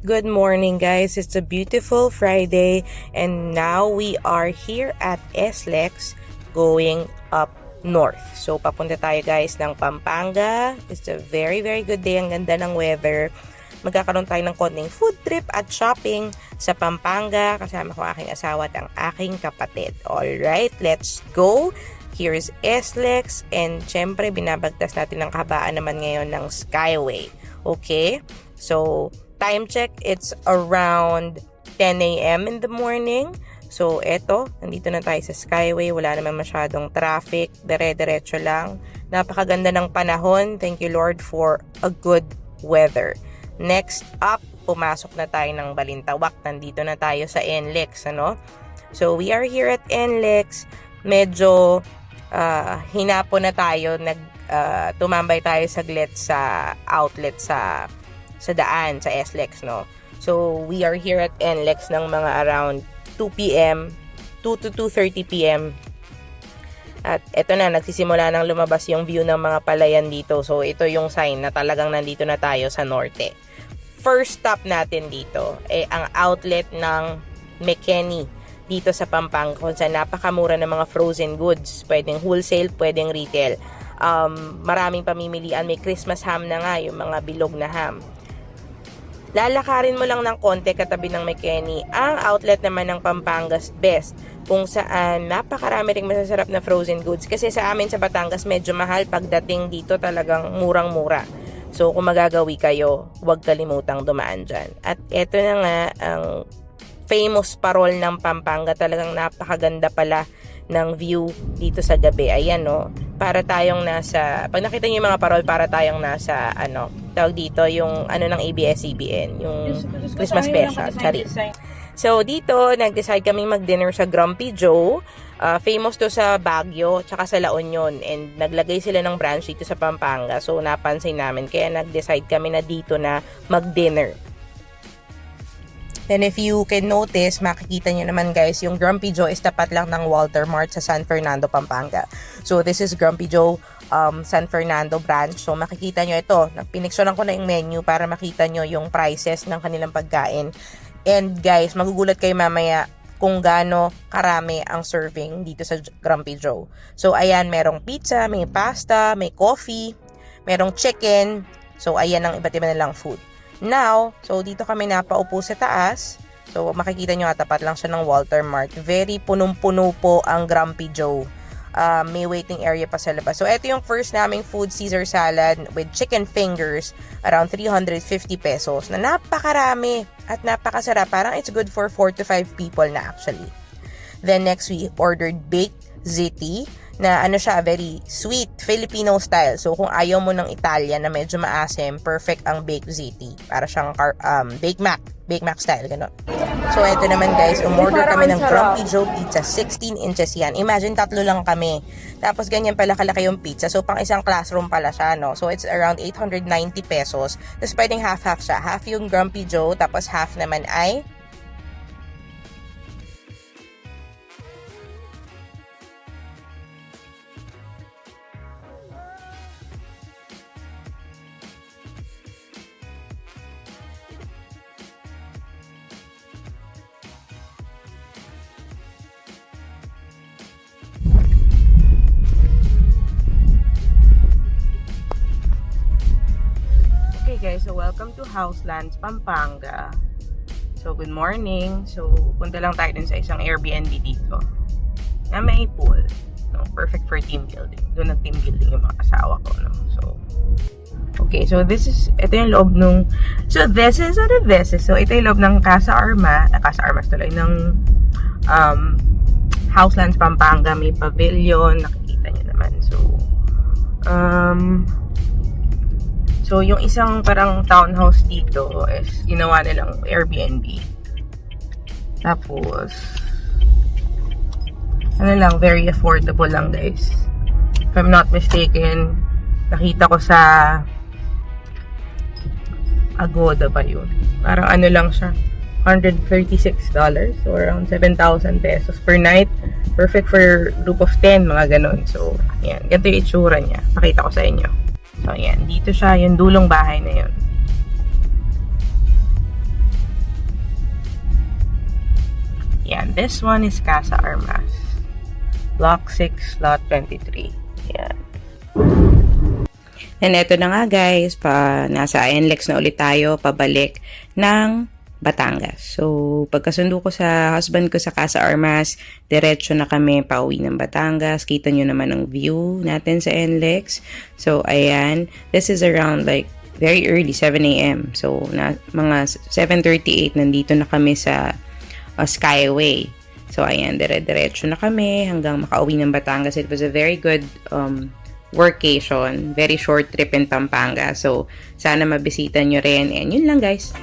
Good morning guys, it's a beautiful Friday and now we are here at SLEX going up north. So papunta tayo guys ng Pampanga. It's a very good day, ang ganda ng weather. Magkakaroon tayo ng konting food trip at shopping sa Pampanga. Kasama ko aking asawa at ang aking kapatid. Alright, let's go! Here's SLEX and syempre binabagtas natin ang kahabaan naman ngayon ng Skyway. Okay, so time check, it's around 10 a.m. in the morning. So, eto, nandito na tayo sa Skyway. Wala naman masyadong traffic. Dire-diretso lang. Napakaganda ng panahon. Thank you, Lord, for a good weather. Next up, pumasok na tayo ng Balintawak. Nandito na tayo sa NLEX, ano? So, we are here at NLEX. Medyo hinapo na tayo. Tumambay tayo saglit sa outlet sa daan, sa SLEX, no? So, we are here at NLEX ng mga around 2 p.m., 2 to 2:30 p.m. At eto na, nagsisimula nang lumabas yung view ng mga palayan dito. So, ito yung sign na talagang nandito na tayo sa norte. First stop natin dito, ang outlet ng McKinney dito sa Pampanga, kung saan napakamura ng mga frozen goods. Pwedeng wholesale, pwedeng retail. Maraming pamimilian. May Christmas ham na nga, yung mga bilog na ham. Lalakarin mo lang ng konti katabi ng McKinney ang outlet naman ng Pampanga's Best, kung saan napakarami ring masasarap na frozen goods. Kasi sa amin sa Batangas medyo mahal, pagdating dito talagang murang-mura. So kung magagawi kayo, huwag kalimutang dumaan dyan. At eto na nga ang famous parol ng Pampanga. Talagang napakaganda pala ng view dito sa gabi. Ayan, no? Para tayong nasa, pag nakita niyo yung mga parol, para tayong nasa, tawag dito, yung ng ABS-CBN, yung Christmas special. Sorry. So, dito, nag-decide kaming mag-dinner sa Grumpy Joe. Famous to sa Baguio, tsaka sa La Union. And naglagay sila ng branch dito sa Pampanga. So, napansin namin. Kaya nag-decide kami na dito na mag-dinner. And if you can notice, makikita nyo naman guys, yung Grumpy Joe is tapat lang ng Walter Mart sa San Fernando, Pampanga. So this is Grumpy Joe San Fernando branch. So makikita nyo ito, piniksyonan ko na yung menu para makita nyo yung prices ng kanilang pagkain. And guys, magugulat kayo mamaya kung gaano karami ang serving dito sa Grumpy Joe. So ayan, merong pizza, may pasta, may coffee, merong chicken. So ayan ang iba't iba nilang food. Now, so dito kami napaupo sa taas. So makikita nyo, tapat lang siya ng Walter Mart. Very punong-puno po ang Grumpy Joe. May waiting area pa sa labas. So ito yung first naming food, Caesar salad with chicken fingers, around 350 pesos. Na napakarami at napakasarap. Parang it's good for 4 to 5 people na actually. Then next we ordered baked ziti, na siya, very sweet, Filipino style. So, kung ayaw mo ng Italian na medyo maasim, perfect ang baked ziti. Para siyang Bake Mac style, gano'n. So, eto naman guys, umorder kami ng Grumpy Joe pizza, 16 inches yan. Imagine, 3 lang kami. Tapos, ganyan pala kalaki yung pizza. So, pang isang classroom pala siya, no? So, it's around 890 pesos. Tapos, pwedeng half-half siya. Half yung Grumpy Joe, tapos half naman ay guys, so welcome to Houselands, Pampanga. So good morning. So punta lang tayo dun sa isang Airbnb dito na may pool, no? Perfect for team building. Doon nag-team building yung mga asawa ko, no? So okay, so ito yung loob nung, so this is so ito yung loob ng Casa Armas tuloy ng Houselands Pampanga. May pavilion, nakikita nyo naman. So, yung isang parang townhouse dito is ginawa nilang Airbnb. Tapos, very affordable lang guys. If I'm not mistaken, nakita ko sa Agoda ba yun? Parang lang siya, $136 or around 7,000 pesos per night. Perfect for group of 10, mga ganon. So, ayan. Ganito yung itsura niya. Pakita ko sa inyo. So, ayan. Dito siya, yung dulong bahay na yun. this one is Casa Armas. Block 6, Lot 23. Yan. And eto na nga guys, nasa NLEX na ulit tayo, pabalik ng Batangas. So, pagkasundo ko sa husband ko sa Casa Armas, diretso na kami pauwi ng Batangas. Kita nyo naman ang view natin sa NLEX. So, ayan. This is around like very early, 7 a.m. So, mga 7:38, nandito na kami sa Skyway. So, ayan, dire-diretso na kami hanggang makauwi ng Batangas. It was a very good workation. Very short trip in Pampanga. So, sana mabisita nyo rin. And yun lang guys.